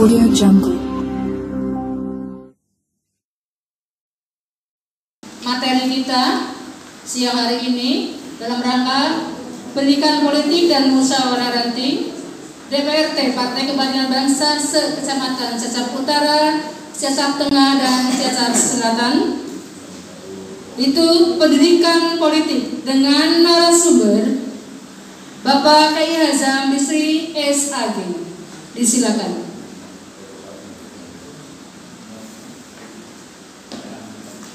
Audio Jungle. Materi kita siang hari ini dalam rangka pendidikan politik dan musyawarah ranting DPRT Partai Kebangkitan Bangsa se-Kecamatan Cilacap Utara, Cilacap Tengah, dan Cilacap Selatan. Itu pendidikan politik dengan narasumber Bapak Kiai Hazam Bisri SAG. Disilakan.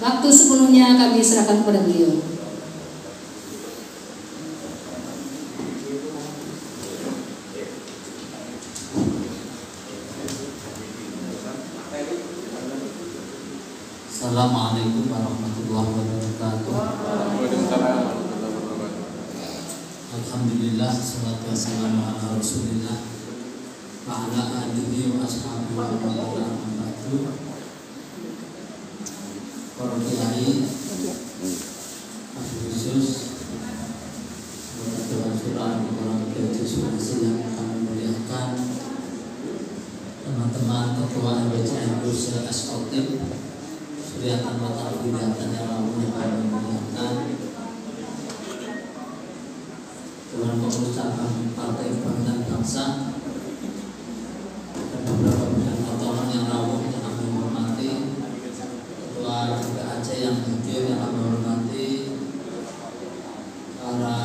Waktu sepenuhnya kami serahkan kepada beliau. Assalamualaikum warahmatullahi wabarakatuh. Alhamdulillah, salatu wassalamu ala Rasulillah wa ala alihi wa ashabihi wa man walah. Para kiai, khusus Dewan Surah, para kiai yang kami muliakan, teman-teman ketua MBCN Bursa Eksekutif, Suriatan Watar Bidatan yang ramai kami muliakan, Dewan Pengurus Cabang Partai Kebangkitan Bangsa, dan beberapa bidang otonom yang rawuh yang kami hormati, Ketua Aceh yang hadir yang kami hormati, para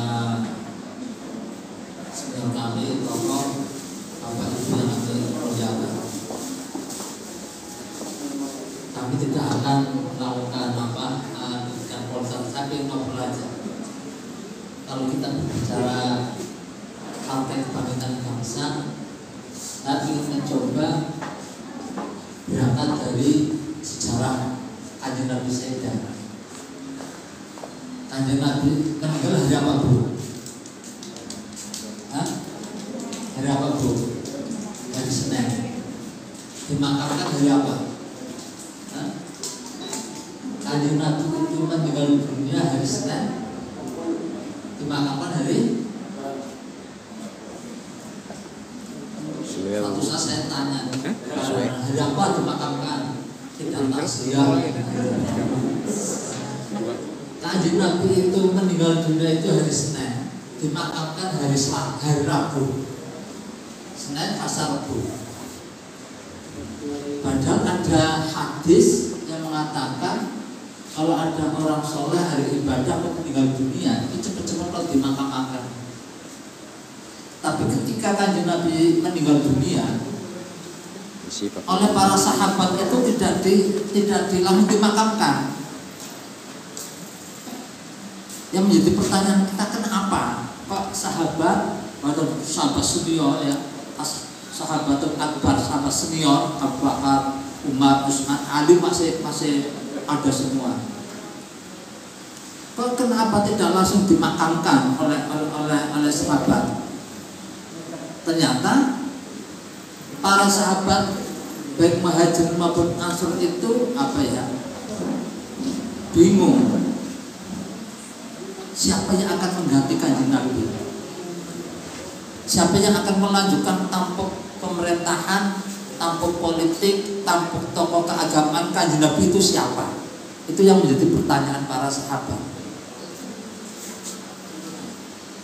senior kami, tokoh, bapak ibu yang kami muliakan. Kami tidak akan melakukan pendidikan politik, tapi ngobrol aja. Kalau kita berbicara Partai Kebangkitan Bangsa, kita ingin mencoba berangkat dari sejarah Kanjeng Nabi Sayyidah. Kanjeng Nabi meninggal hari apa, Bu? Hari apa, Bu? Hari Senin. Dimakamkan hari apa? Kanjeng Nabi itu meninggal dunia hari Senin, dimakamkan hari Suatu saat saya tanya, hari apa dimakamkan? Tidak takziah. Kanjeng Nabi itu meninggal dunia itu hari Senin, dimakamkan hari Rabu. Senin pasar Rabu. Padahal ada hadis yang mengatakan kalau ada orang soleh hari ibadah atau meninggal dunia itu cepat-cepat kalau dimakamkan. Tapi ketika Kanjeng Nabi meninggal dunia, oleh para sahabat itu tidak langsung dimakamkan. Yang menjadi pertanyaan kita, kenapa kok sahabat atau sahabat senior ya, sahabat akbar, sahabat senior Abu Bakar, Umar, Utsman, Ali masih ada semua. Kok kenapa tidak langsung dimakamkan oleh sahabat? Ternyata para sahabat baik Muhajirin maupun Ansor itu bingung siapa yang akan mengganti Kanjeng Nabi, siapa yang akan melanjutkan tampuk pemerintahan, tampuk politik, tampuk tokoh keagamaan Kanjeng Nabi itu siapa? Itu yang menjadi pertanyaan para sahabat.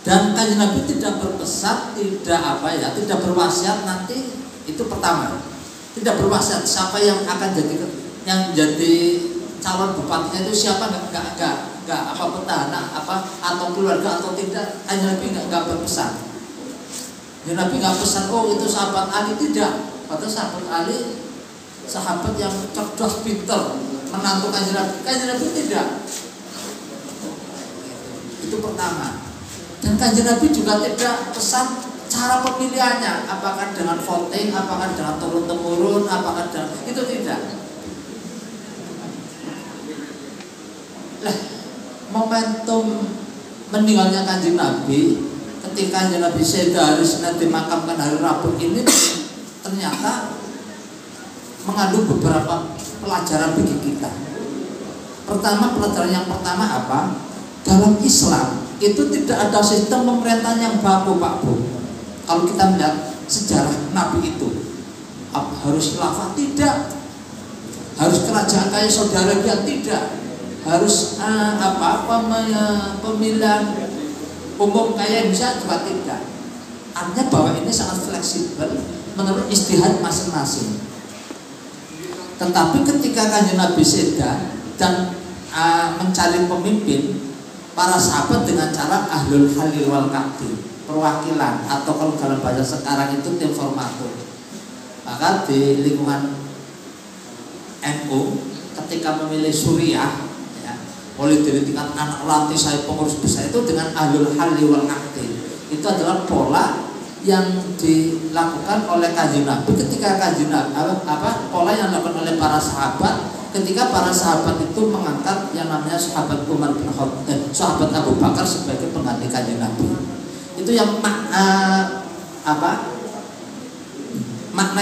Dan Kanjeng Nabi tidak berpesan, tidak berwasiat nanti. Itu pertama, tidak berwasiat siapa yang akan jadi calon bupatinya itu siapa, enggak petahana atau keluarga atau tidak. Kanjeng Nabi enggak berpesan. Kanjeng Nabi enggak pesan, oh itu sahabat Ali, tidak. Padahal sahabat Ali sahabat yang cerdas, pintar, menantu Kanjeng Nabi. Kanjeng Nabi tidak. Itu pertama. Dan Kanjeng Nabi juga tidak pesan cara pemilihannya, apakah dengan voting, apakah dengan turun-temurun, apakah dengan itu tidak. Momentum meninggalnya Kanjeng Nabi ketika Kanjeng Nabi Sayyidah hari Senin dimakamkan hari Rabu ini ternyata mengandung beberapa pelajaran bagi kita. Pelajaran yang pertama apa? Dalam Islam itu tidak ada sistem pemerintahan yang baku, Pak Bu. Kalau kita melihat sejarah Nabi itu, harus khilafah tidak, harus kerajaan kayak Saudi Arabia tidak, harus pemilihan umum kayak Indonesia juga tidak. Artinya bahwa ini sangat fleksibel menurut ijtihad masing-masing. Tetapi ketika Kanjeng Nabi seda dan mencari pemimpin, para sahabat dengan cara ahlul halil wal aqdi, perwakilan, atau kalau dalam bahasa sekarang itu tim formatur. Maka di lingkungan NU ketika memilih Suriah, ya, boleh diritingkan anak latih saya pengurus besar itu dengan ahlul halil wal aqdi. Itu adalah pola yang dilakukan oleh Kanjeng Nabi ketika Kanjeng Nabi pola yang dilakukan oleh para sahabat ketika para sahabat itu mengangkat yang namanya sahabat Umar bin Khattab, sahabat Abu Bakar sebagai pengganti Kanjeng Nabi. Itu yang makna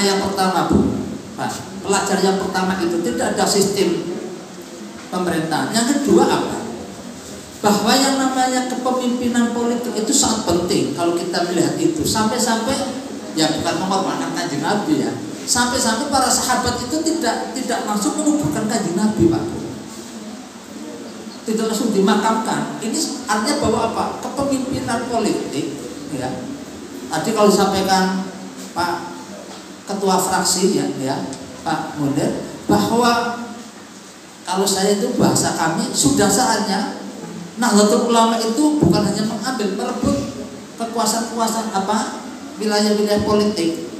yang pertama, Bu. Pelajaran yang pertama itu tidak ada sistem pemerintahan. Yang kedua apa? Bahwa yang namanya kepemimpinan politik itu sangat penting kalau kita melihat itu. Sampai-sampai ya bukan mengorbankan Kanjeng Nabi ya. Sampai-sampai para sahabat itu tidak langsung menguburkan Kanjeng Nabi, Pak. Tidak langsung dimakamkan. Ini artinya bahwa apa? Kepemimpinan politik ya. Tadi kalau disampaikan Pak Ketua fraksi ya Pak Munir, bahwa kalau saya itu bahasa kami sudah saatnya Nahdlatul Ulama itu bukan hanya mengambil merebut kekuasaan wilayah-wilayah politik,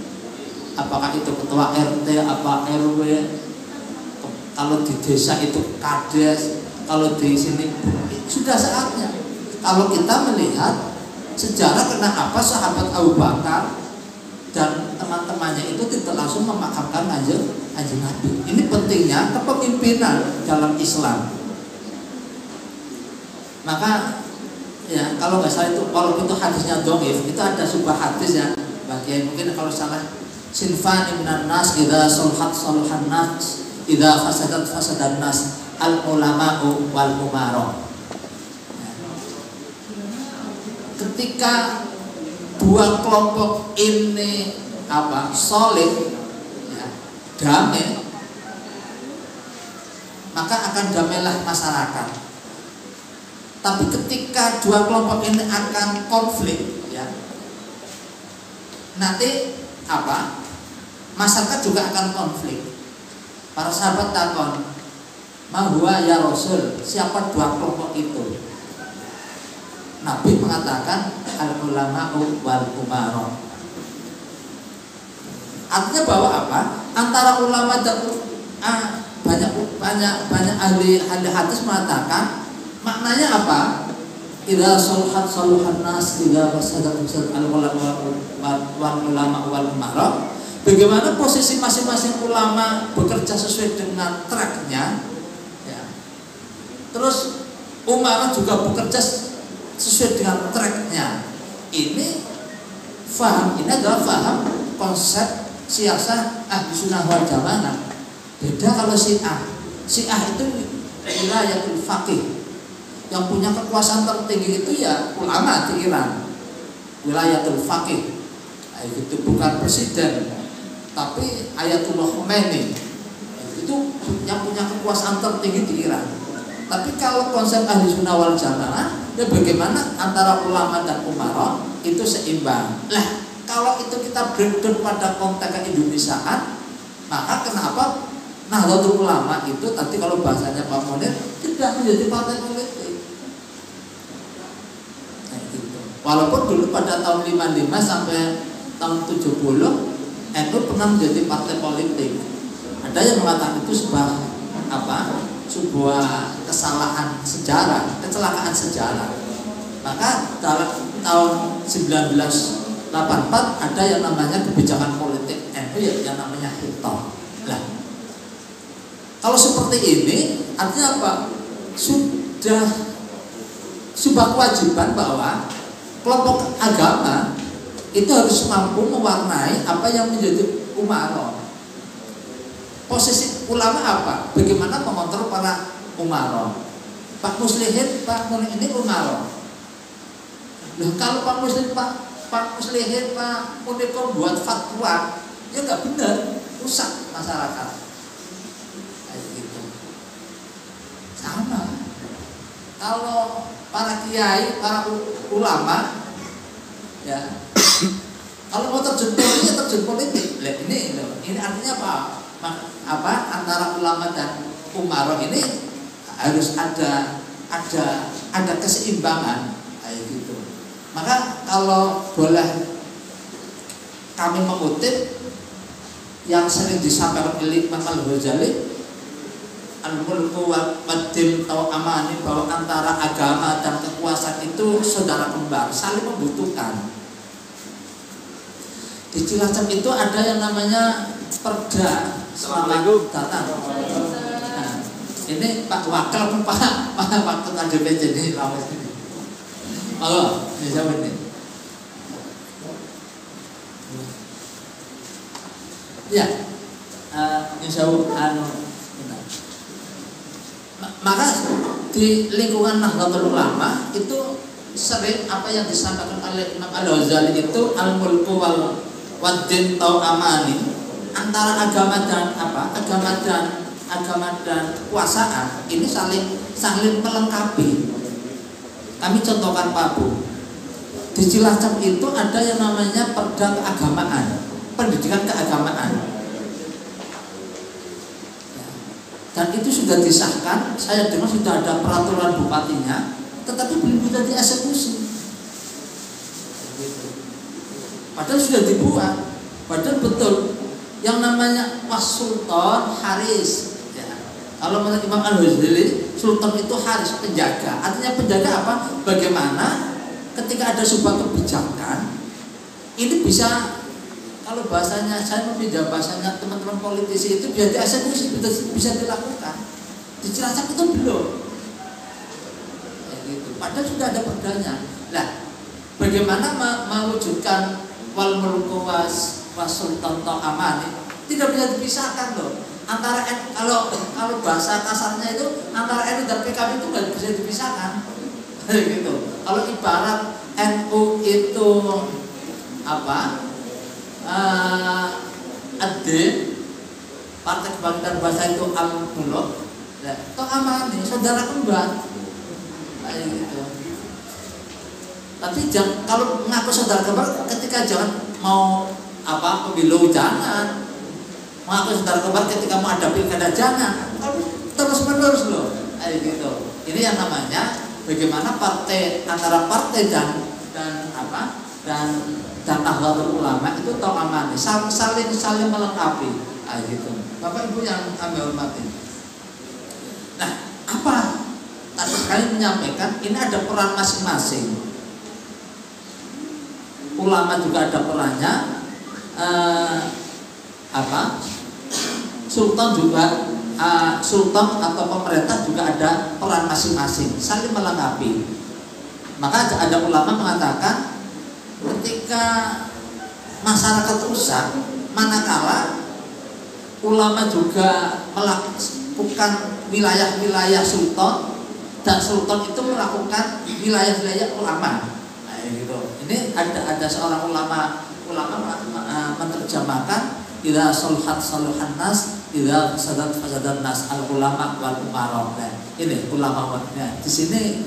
apakah itu ketua RT, apa RW, kalau di desa itu kades, kalau di sini sudah saatnya. Kalau kita melihat sejarah kenapa sahabat Abu Bakar dan teman-temannya itu tidak langsung memakamkan Kanjeng Nabi. Ini pentingnya kepemimpinan dalam Islam. Maka ya kalau nggak salah itu, walaupun itu hadisnya dhaif, itu ada sebuah hadis ya bagian mungkin kalau salah, sinfani minan nas idza sulhat sulhan nas idza fasadat fasadan nas al ulama'u wal umara. Ketika dua kelompok ini solid ya, damai, maka akan damailah masyarakat. Tapi ketika dua kelompok ini akan konflik ya, nanti masyarakat juga akan konflik. Para sahabat takon, "Ma huwa ya Rasul?" Siapa dua kelompok itu? Nabi mengatakan al-ulama'u wal umara. Artinya bahwa antara ulama dan banyak ahli hadis mengatakan maknanya apa? Idza sulhat saluhan nas, idza fasadat fasadat al-ulama wal umara. Bagaimana posisi masing-masing ulama bekerja sesuai dengan tracknya ya. Terus umara juga bekerja sesuai dengan tracknya. Ini adalah faham konsep siasah ahli sunnah wal jamaah. Beda kalau Syiah itu wilayatul faqih, yang punya kekuasaan tertinggi itu ya ulama di Iran, wilayatul faqih. Itu bukan presiden, tapi Ayatullah Khomeini, itu yang punya kekuasaan tertinggi di Iran. Tapi kalau konsep ahli sunnah wal jamaah ya bagaimana antara ulama dan umara itu seimbang. Lah kalau itu kita breakdown pada konteks Indonesiaan, maka kenapa Nahdlatul Ulama itu tadi kalau bahasanya Pak Munir tidak menjadi partai politik? Nah, gitu. Walaupun dulu pada tahun 55 sampai tahun 70 NU pernah menjadi partai politik. Ada yang mengatakan itu sebuah kesalahan sejarah, kecelakaan sejarah. Maka dalam tahun 1984 ada yang namanya kebijakan politik NU yang namanya Hitoh. Nah, kalau seperti ini artinya apa? Sudah sebuah kewajiban bahwa kelompok agama itu harus mampu mewarnai apa yang menjadi umara. Posisi ulama apa? Bagaimana mengontrol para umara? Pak Muslihin, Pak Munir ini umara. Nah, kalau Pak Muslihin, Pak Muslihin, Pak Munir buat fatwa, ya nggak benar. rusak masyarakat. Kayak gitu. Sama. Kalau para kiai, para ulama, ya, kalau mau terjun politik, ya terjun politik. Ini artinya apa? Antara ulama dan umaroh ini harus ada keseimbangan, kayak gitu. Maka kalau boleh kami mengutip yang sering disampaikan oleh Imam Al-Ghazali, al-mulku wad-din atau amani, bahwa antara agama dan kekuasaan itu saudara kembar, saling membutuhkan. Di Cilacap itu ada yang namanya Perda. Selamat datang. Nah, ini Pak Wakil, Pak Wakil ADPJ ini lawas ini. Halo, ini siapa ini? Ya, insya Allah. Maka di lingkungan Nahdlatul Ulama itu sering apa yang disampaikan oleh Imam Al-Ghazali itu al-mulku wad-din atau amani, antara agama dan kekuasaan ini saling melengkapi. Kami contohkan Pak Bu, di Cilacap itu ada yang namanya Perda Keagamaan, pendidikan keagamaan. Dan itu sudah disahkan, saya dengar sudah ada peraturan bupatinya, tetapi belum bisa dieksekusi. Padahal sudah dibuat, padahal betul yang namanya Sultan Haris. Ya. Kalau menurut Imam Al-Ghazali, Sultan itu Haris, penjaga. Artinya penjaga apa? Bagaimana ketika ada sebuah kebijakan, ini bisa, kalau bahasanya, saya meminjam bahasanya teman-teman politisi, itu bisa dieksekusi, bisa dilakukan. Di Cilacap itu belum. Ya gitu. Padahal sudah ada perdanya. Nah, bagaimana mewujudkan wal mulku was sultan amani? Tidak bisa dipisahkan loh. Antara kalau bahasa kasarnya itu antara NU dan PKB itu nggak bisa dipisahkan. Gitu. Kalau ibarat NU itu apa? Partai Kebangkitan Bangsa itu al-muluk, toh amani, saudara kembar, kayak gitu. Tapi kalau mengaku saudara kembar, ketika jangan mau pemilu jangan, mengaku saudara kembar ketika mau ada pilkada jangan, terus menerus loh, kayak gitu. Ini yang namanya bagaimana antara partai dan Nahdlatul Ulama itu toh amani, saling melengkapi, kayak gitu. Bapak Ibu yang kami hormati. Nah, apa tadi sekali menyampaikan ini ada peran masing-masing. Ulama juga ada perannya, Sultan juga, Sultan atau pemerintah juga ada peran masing-masing, saling melengkapi. Maka ada ulama mengatakan ketika masyarakat rusak, manakala ulama juga melakukan wilayah-wilayah sultan dan sultan itu melakukan wilayah-wilayah ulama. Nah, gitu. Ini ada seorang ulama menerjemahkan idza sulhat saluhan nas, idza fasadat fasadan nas, al ulama wal umara. Nah, ini ulama. Nah, di sini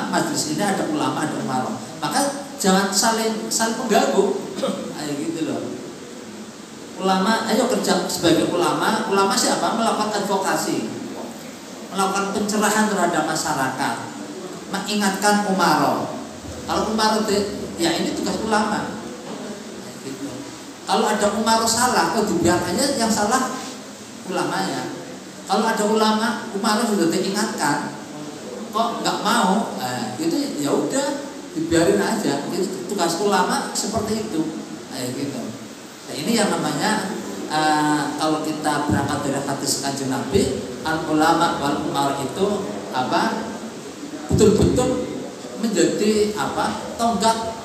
majelis ini ada ulama, ada umara. Maka jangan saling mengganggu, kayak gitu loh. Ulama, ayo kerja sebagai ulama. Ulama siapa? Melakukan advokasi, melakukan pencerahan terhadap masyarakat, mengingatkan umaro. Kalau umaro ya ini tugas ulama. Gitu. Kalau ada umaro salah, kok dibiarkannya yang salah ulamanya. Kalau ada umaro sudah diingatkan, kok nggak mau, itu ya udah dibiarin aja. Itu tugas ulama seperti itu, kayak gitu. Nah, ini yang namanya kalau kita berangkat dari hadis Kanjeng Nabi, al ulama wal umar itu betul-betul menjadi tonggak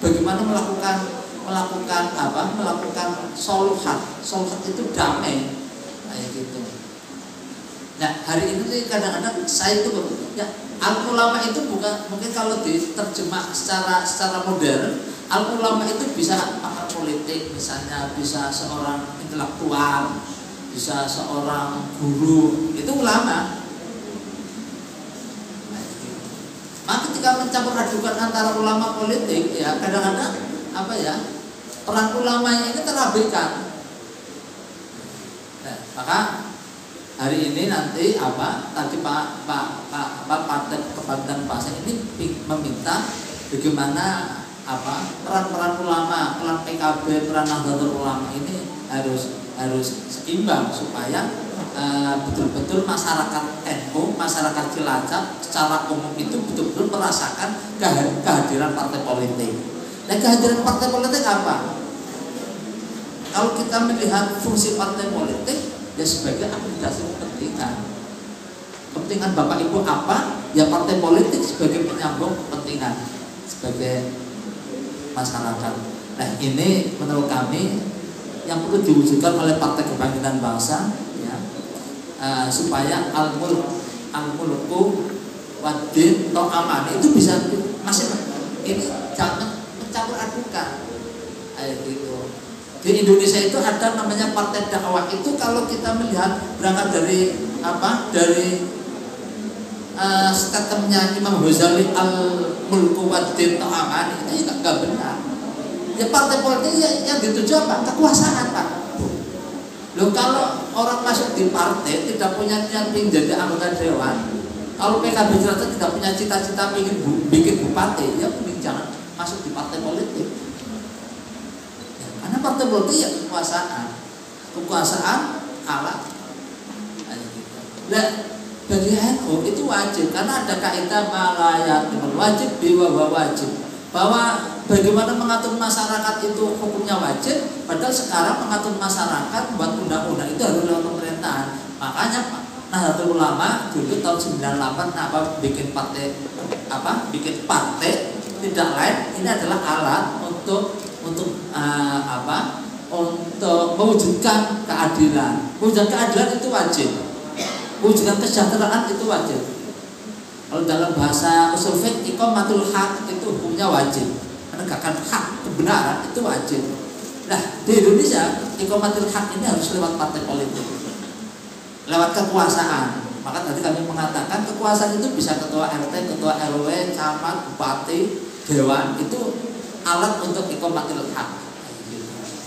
bagaimana melakukan soluhat itu damai, kayak gitu. Nah, hari ini kadang-kadang saya itu ya, al ulama itu bukan, mungkin kalau diterjemah secara modern, al ulama itu bisa pakar politik, misalnya bisa seorang intelektual, bisa seorang guru, itu ulama. Maka ketika mencampur adukan antara ulama politik, ya kadang-kadang apa ya, peran ulamanya ini terabaikan. Nah, maka hari ini nanti tadi Partai Kebangkitan Bangsa ini meminta bagaimana peran-peran ulama, peran PKB, peran Nahdlatul Ulama ini harus seimbang supaya betul-betul masyarakat NU, masyarakat Cilacap secara umum itu betul-betul merasakan kehadiran partai politik. Nah, kehadiran partai politik apa? Kalau kita melihat fungsi partai politik, ya sebagai akomodasi kepentingan Bapak Ibu apa? Ya partai politik sebagai penyambung kepentingan sebagai masyarakat. Nah, ini menurut kami yang perlu diwujudkan oleh Partai Kebangkitan Bangsa, ya, supaya al-mulku wadin atau aman itu bisa masih ini jangan mencampur adukan gitu. Di Indonesia itu ada namanya partai dakwah. Itu kalau kita melihat berangkat dari statementnya Imam Ghazali al-mulku wadin atau aman itu enggak benar. Ya partai politik yang dituju apa? Kekuasaan, Pak. Loh, kalau orang masuk di partai tidak punya niat ingin jadi anggota dewan, kalau PKB Cilacap tidak punya cita-cita ingin bikin bupati, ya mungkin jangan masuk di partai politik. Ya, karena partai politik ya kekuasaan alat. Nah, bagi NU itu wajib karena ada kaidah malayat wajib biwa wajib, bahwa bagaimana mengatur masyarakat itu hukumnya wajib, padahal sekarang mengatur masyarakat buat undang-undang itu harus lewat pemerintahan. Makanya Nahdlatul Ulama dulu tahun 98 bikin partai tidak lain, ini adalah alat untuk mewujudkan keadilan. Mewujudkan keadilan itu wajib. Mewujudkan kesejahteraan itu wajib. Kalau dalam bahasa usul fiqh, iqamatul haq itu hukumnya wajib. Menegakkan hak kebenaran itu wajib. Nah, di Indonesia iqamatul haq ini harus lewat partai politik, lewat kekuasaan. Maka tadi kami mengatakan kekuasaan itu bisa ketua RT, ketua RW, camat, bupati, dewan, itu alat untuk iqamatul haq.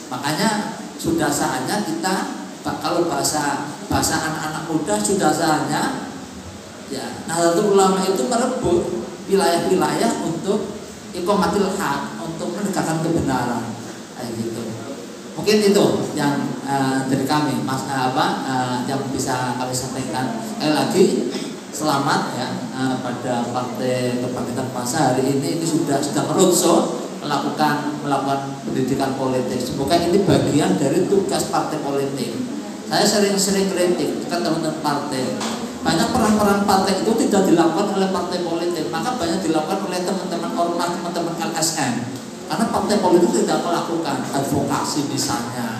Makanya sudah saatnya kita, kalau bahasa anak-anak muda, sudah saatnya ya Nahdlatul Ulama itu merebut wilayah-wilayah untuk iqamatul haq, untuk menegakkan kebenaran, kayak gitu. Mungkin itu yang dari kami, yang bisa kami sampaikan. Sekali lagi selamat ya pada Partai Kebangkitan Bangsa hari ini sudah meroadshow, melakukan pendidikan politik. Semoga ini bagian dari tugas partai politik. Saya sering kritik ke teman-teman partai. Banyak peran-peran partai itu tidak dilakukan oleh partai politik, maka banyak dilakukan oleh teman-teman ormas, teman-teman LSM. Karena partai politik tidak melakukan advokasi misalnya,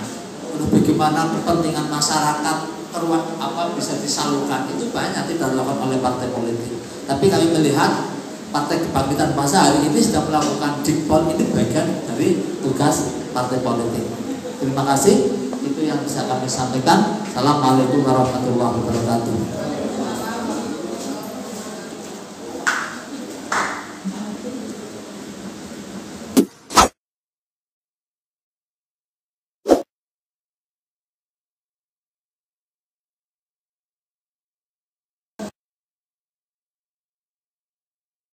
bagaimana kepentingan masyarakat bisa disalurkan, itu banyak tidak dilakukan oleh partai politik. Tapi kami melihat Partai Kebangkitan Bangsa hari ini sudah melakukan dikpol, ini bagian dari tugas partai politik. Terima kasih, itu yang bisa kami sampaikan. Assalamualaikum warahmatullahi wabarakatuh.